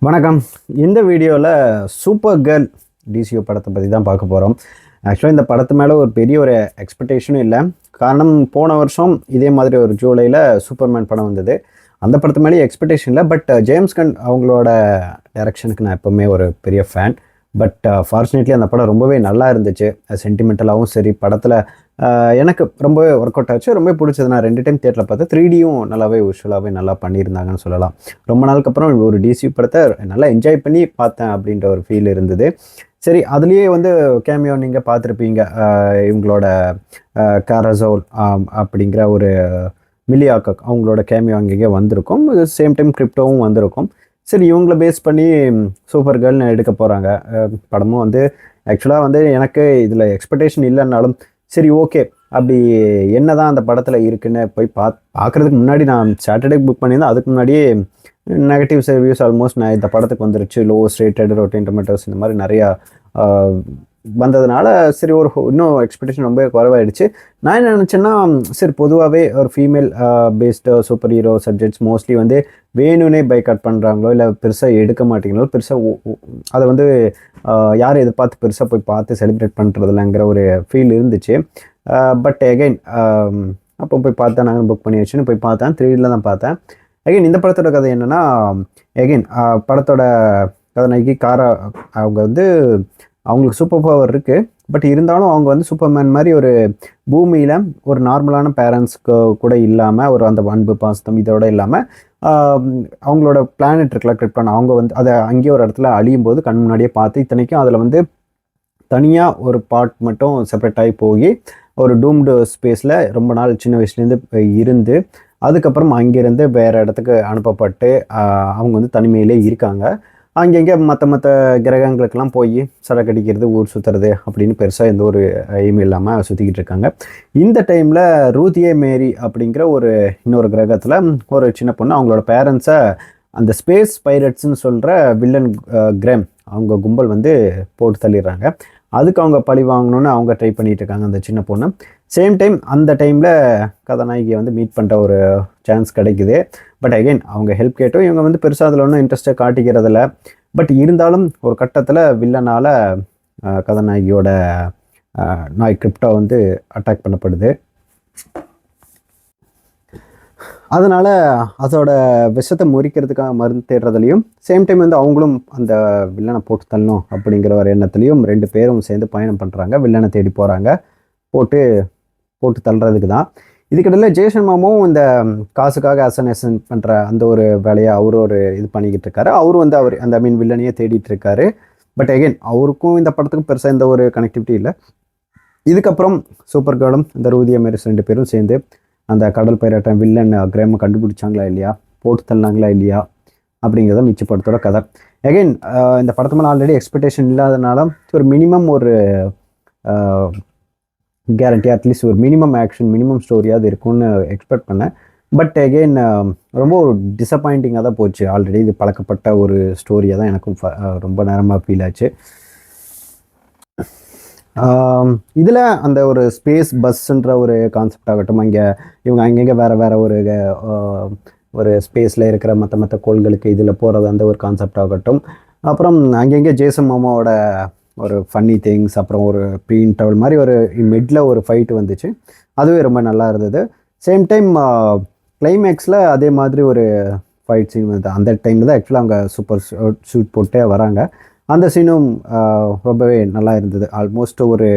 வணக்கம். இந்த வீடியோவில் சூப்பர் கேர்ள் டிசிஓ படத்தை பற்றி தான் பார்க்க போகிறோம். ஆக்சுவலாக இந்த படத்து மேலே ஒரு பெரிய ஒரு எக்ஸ்பெக்டேஷனும் இல்லை. காரணம், போன வருஷம் இதே மாதிரி ஒரு ஜூலையில் சூப்பர்மேன் படம் வந்தது. அந்த படத்து மேலேயே எக்ஸ்பெக்டேஷன் இல்லை. பட் ஜேம்ஸ் கன் அவங்களோட டைரக்ஷனுக்கு நான் எப்போவுமே ஒரு பெரிய ஃபேன். பட் ஃபார்ச்சுனேட்லி அந்த படம் ரொம்பவே நல்லா இருந்துச்சு. சென்டிமெண்டலாகவும் சரி, படத்தில் எனக்கு ரொம்பவே ஒர்க் அவுட் ஆச்சு. ரொம்ப பிடிச்சது. நான் 2 டைம் தியேட்டரில் பார்த்தேன். 3Dயும் நல்லாவே விஷுவலாகவே நல்லா பண்ணியிருந்தாங்கன்னு சொல்லலாம். ரொம்ப நாளுக்கு அப்புறம் ஒரு டிசி படத்தை நல்லா என்ஜாய் பண்ணி பார்த்தேன் அப்படின்ற ஒரு ஃபீல் இருந்தது. சரி, அதுலேயே கேமியோ நீங்கள் பார்த்துருப்பீங்க. இவங்களோட காரசோல் அப்படிங்கிற ஒரு மிலியாக்கக் அவங்களோட கேமியோ அங்கேயே வந்திருக்கும். சேம் டைம் கிரிப்டோவும் வந்திருக்கும். சரி, இவங்கள பேஸ் பண்ணி சூப்பர் கேர்ள்னு எடுக்க போகிறாங்க. படமும் ஆக்சுவலாக எனக்கு இதில் எக்ஸ்பெக்டேஷன் இல்லைன்னாலும் சரி, ஓகே, அப்படி என்ன தான் அந்த படத்தில் இருக்குன்னு போய் பார்க்குறதுக்கு முன்னாடி நான் சாட்டர்டே புக் பண்ணியிருந்தேன். அதுக்கு முன்னாடியே நெகட்டிவ்ஸ் ரிவ்யூஸ் ஆல்மோஸ்ட் நான் இந்த படத்துக்கு வந்துருச்சு. லோவஸ்ட் ரேட்டட், ரொட்டின் டொமேட்டோஸ் இந்த மாதிரி நிறையா வந்ததுனால சரி, இன்னும் எக்ஸ்பெக்டேஷன் ரொம்ப குறைவாயிடுச்சு. நான் என்ன நினச்சேன்னா, சரி பொதுவாகவே ஒரு female based super hero subjects mostly வேணும்னே பைக்காட் பண்ணுறாங்களோ இல்லை பெருசாக எடுக்க மாட்டேங்களோ, பெருசாக அதை யாரும் எதிர்பார்த்து பெருசாக போய் பார்த்து செலிப்ரேட் பண்ணுறதில்லங்கிற ஒரு ஃபீல் இருந்துச்சு. பட் எகைன் அப்போ போய் பார்த்தேன். நாங்கள் புக் பண்ணி வச்சுன்னு போய் பார்த்தேன். 3Dல தான் பார்த்தேன். எகைன் இந்த படத்தோட கதை என்னென்னா, எகைன் படத்தோட கதாநாயகி காரா அவங்க அவங்களுக்கு சூப்பர் பவர் இருக்குது. பட் இருந்தாலும் அவங்க சூப்பர்மேன் மாதிரி ஒரு பூமியில் ஒரு நார்மலான பேரண்ட்ஸ்க்கு கூட இல்லாமல், ஒரு அந்த அன்பு பாசம் இதோட இல்லாமல், அவங்களோட பிளானட் இருக்குல்ல கிரிப்டான், அவங்க அதை அங்கேயே ஒரு இடத்துல அழியும் போது கண் முன்னாடியே பார்த்து, இத்தனைக்கும் அதில் தனியாக ஒரு பார்ட் மட்டும் செப்பரேட் ஆகி போய் ஒரு டூம்டு ஸ்பேஸில் ரொம்ப நாள் சின்ன வயசுலேருந்து இருந்து, அதுக்கப்புறம் அங்கேருந்து வேறு இடத்துக்கு அனுப்பப்பட்டு அவங்க தனிமையிலே இருக்காங்க. அங்கங்கே மற்ற கிரகங்களுக்கெல்லாம் போய் சரக்கடிக்கிறது, ஊர் சுற்றுறது அப்படின்னு பெருசாக எந்த ஒரு எய்ம் இல்லாமல் சுற்றிக்கிட்டு இருக்காங்க. இந்த டைமில் ரூதியே மேரி அப்படிங்கிற இன்னொரு கிரகத்தில் ஒரு சின்ன பொண்ணு அவங்களோட பேரண்ட்ஸை அந்த ஸ்பேஸ் பைரட்ஸ்ன்னு சொல்கிற வில்லன் கிரேம் அவங்க கும்பல் போட்டு தள்ளிடுறாங்க. அதுக்கு அவங்க பழி வாங்கணுன்னு அவங்க ட்ரை பண்ணிகிட்டு இருக்காங்க, அந்த சின்ன பொண்ணு. சேம் டைம் அந்த டைமில் கதாநாயகியை மீட் பண்ணுற ஒரு சான்ஸ் கிடைக்குது. பட் அகெயின் அவங்க ஹெல்ப் கேட்டும் இவங்க பெருசாக அதில் ஒன்றும் இன்ட்ரெஸ்ட்டை காட்டிக்கிறதில்ல. பட் இருந்தாலும் ஒரு கட்டத்தில் வில்லனால் கதாநாயகியோட நாய் கிரிப்டோ அட்டாக் பண்ணப்படுது. அதனால் அதோட விஷத்தை முறிக்கிறதுக்காக மருந்து தேடுறதுலையும், சேம் டைம் அவங்களும் அந்த வில்லனை போட்டு தள்ளணும் அப்படிங்கிற ஒரு எண்ணத்துலையும் 2 பேரும் சேர்ந்து பயணம் பண்ணுறாங்க. வில்லனை தேடி போகிறாங்க, போட்டு தள்ளுறதுக்கு தான். இதுக்கிடையில் ஜேசன் மாமாவும் இந்த காசுக்காக அசனேஷன் பண்ணுற அந்த ஒரு வேலையை அவர் இது பண்ணிக்கிட்டு இருக்காரு. அவரும் அவர் அந்த வில்லனையே தேடிட்டு இருக்காரு. பட் அகெயின் அவருக்கும் இந்த படத்துக்கும் பெருசாக எந்த ஒரு கனெக்டிவிட்டி இல்லை. இதுக்கப்புறம் சூப்பர் கேர்ளும் இந்த ரூதியா மேரிஸ் 2 பேரும் சேர்ந்து அந்த கடல் பைராட்டம் வில்லன் கிரேமை கண்டுபிடிச்சாங்களா இல்லையா, போட்டு தள்ளினாங்களா இல்லையா அப்படிங்கிறத மிச்ச படத்தோட கதை. அகெயின் இந்த படத்து மேலே ஆல்ரெடி எக்ஸ்பெக்டேஷன் இல்லாதனால ஒரு மினிமம் ஒரு கேரண்டி, அட்லீஸ்ட் ஒரு மினிமம் ஆக்ஷன், மினிமம் ஸ்டோரியாவது இருக்கும்னு எக்ஸ்பெக்ட் பண்ணேன். பட் அகெயின் ரொம்ப ஒரு டிசப்பாயிண்டிங்காக தான் போச்சு. ஆல்ரெடி இது பழக்கப்பட்ட ஒரு ஸ்டோரியாக தான் எனக்கும் ரொம்ப நேரமாக ஃபீல் ஆச்சு. இதில் அந்த ஒரு ஸ்பேஸ் பஸ்ன்ற ஒரு கான்செப்ட் ஆகட்டும், இவங்க அங்கங்கே வேறு ஒரு ஸ்பேஸில் இருக்கிற மற்ற கோள்களுக்கு இதில் போகிறது அந்த ஒரு கான்செப்ட் ஆகட்டும், அப்புறம் அங்கங்கே ஜேசன் மாமாவோட ஒரு ஃபன்னி திங்ஸ், அப்புறம் ஒரு ப்ரீன் டவல் மாதிரி ஒரு மிட்ல ஒரு ஃபைட்டு வந்துச்சு. அதுவே ரொம்ப நல்லா இருந்தது. சேம் டைம் கிளைமேக்ஸில் அதே மாதிரி ஒரு ஃபைட் சீன் வந்து அந்த டைமில் தான் ஆக்சுவலாக அவங்க சூப்பர் ஷூட் போட்டே வராங்க. அந்த சீனும் ரொம்பவே நல்லா இருந்தது. ஆல்மோஸ்ட் ஒரு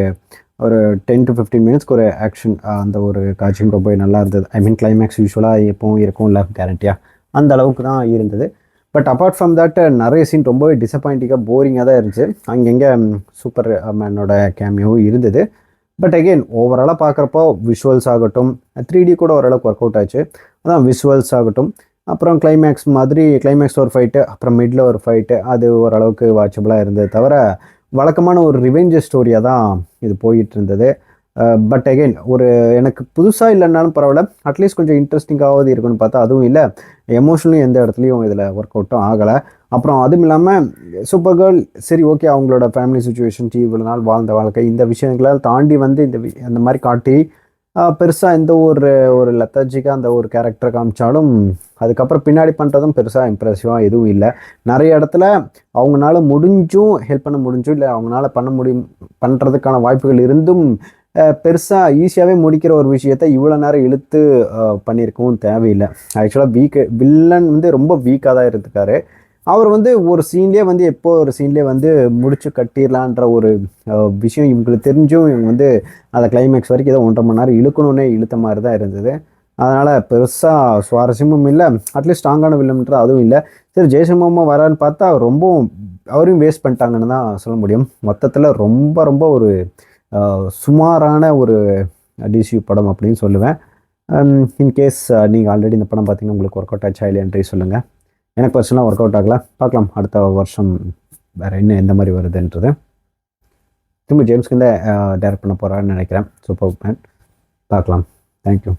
10 to 15 மினிட்ஸ்க்கு ஒரு ஆக்ஷன், அந்த ஒரு காட்சியும் ரொம்பவே நல்லா இருந்தது. கிளைமேக்ஸ் யூஸ்வலாக எப்பவும் இருக்கும் இல்லை, கேரண்டியாக அந்த அளவுக்கு தான் இருந்தது. பட் அப்பார்ட் ஃப்ரம் தட் நிறைய சீன் ரொம்பவே டிசப்பாயிண்டிங்காக போரிங்காக தான் இருந்துச்சு. அங்கங்கே சூப்பர் மேனோட கேமியோவும் இருந்தது. பட் அகெயின் ஓவராலாக பார்க்குறப்போ விஷுவல்ஸ் ஆகட்டும், 3D கூட ஓரளவுக்கு ஒர்க் அவுட் ஆச்சு. அதான் விஷுவல்ஸ் ஆகட்டும், அப்புறம் கிளைமேக்ஸ் ஒரு ஃபைட்டு, அப்புறம் மிடில் ஒரு ஃபைட்டு, அது ஓரளவுக்கு வாட்சபிளாக இருந்தது. தவிர வழக்கமான ஒரு ரிவெஞ்ச் ஸ்டோரியாக தான் இது போயிட்டு இருந்தது. பட் அகெயின் எனக்கு புதுசாக இல்லைன்னாலும் பரவாயில்ல, அட்லீஸ்ட் கொஞ்சம் இன்ட்ரெஸ்டிங்காவது இருக்குன்னு பார்த்தா அதுவும் இல்லை. எமோஷனலும் எந்த இடத்துலையும் இதில் ஒர்க் அவுட்டும் ஆகலை. அப்புறம் அதுவும் இல்லாமல் சூப்பர் கேர்ள் சரி ஓகே, அவங்களோட ஃபேமிலி சுச்சுவேஷன், இவ்வளோ நாள் வாழ்ந்த வாழ்க்கை, இந்த விஷயங்களால் தாண்டி அந்த மாதிரி காட்டி பெருசாக எந்த ஒரு ஒரு லெத்தர்ஜிக்காக அந்த ஒரு கேரக்டர் காமிச்சாலும் அதுக்கப்புறம் பின்னாடி பண்ணுறதும் பெருசாக இம்ப்ரெசிவாக எதுவும் இல்லை. நிறைய இடத்துல அவங்களால முடிஞ்சும் ஹெல்ப் பண்ண முடிஞ்சும், இல்லை அவங்களால பண்ண முடியும் பண்ணுறதுக்கான வாய்ப்புகள் இருந்தும் பெருசாக ஈஸியாகவே முடிக்கிற ஒரு விஷயத்த இவ்வளோ நேரம் இழுத்து பண்ணியிருக்கவும் தேவையில்லை. ஆக்சுவலாக வில்லன் வந்து ரொம்ப வீக்காக தான் இருந்துக்காரு. அவர் வந்து ஒரு சீன்லேயே வந்து எப்போ ஒரு சீன்லேயே வந்து முடிச்சு கட்டிடலான்ற ஒரு விஷயம் இவங்களுக்கு தெரிஞ்சும் இவங்க வந்து அந்த கிளைமேக்ஸ் வரைக்கும் ஏதோ 1.5 மணி நேரம் இழுக்கணுன்னே இழுத்த மாதிரி தான் இருந்தது. அதனால் பெருசாக சுவாரஸ்யமும் இல்லை, அட்லீஸ்ட் ஸ்ட்ராங்கான வில்லன்றது அதுவும் இல்லை. சரி, ஜெய்சன் மாமா வரான்னு பார்த்தா ரொம்பவும் அவரையும் வேஸ்ட் பண்ணிட்டாங்கன்னு தான் சொல்ல முடியும். மொத்தத்தில் ரொம்ப ரொம்ப ஒரு சுமாரான ஒரு டிசியூ படம் அப்படின்னு சொல்லுவேன். இன்கேஸ் நீங்கள் ஆல்ரெடி இந்த படம் பார்த்தீங்கன்னா உங்களுக்கு ஒர்க் அவுட் ஆச்சா இல்லையன்றே சொல்லுங்கள். எனக்கு பர்சனலாக ஒர்க் அவுட் ஆகல. பார்க்கலாம் அடுத்த வருஷம் வேறு என்ன எந்த மாதிரி வருதுன்றது. திரும்ப ஜேம்ஸ் கிட்ட டைரக்ட் பண்ண போகிறான்னு நினைக்கிறேன். Super man. பார்க்கலாம். தேங்க்யூ.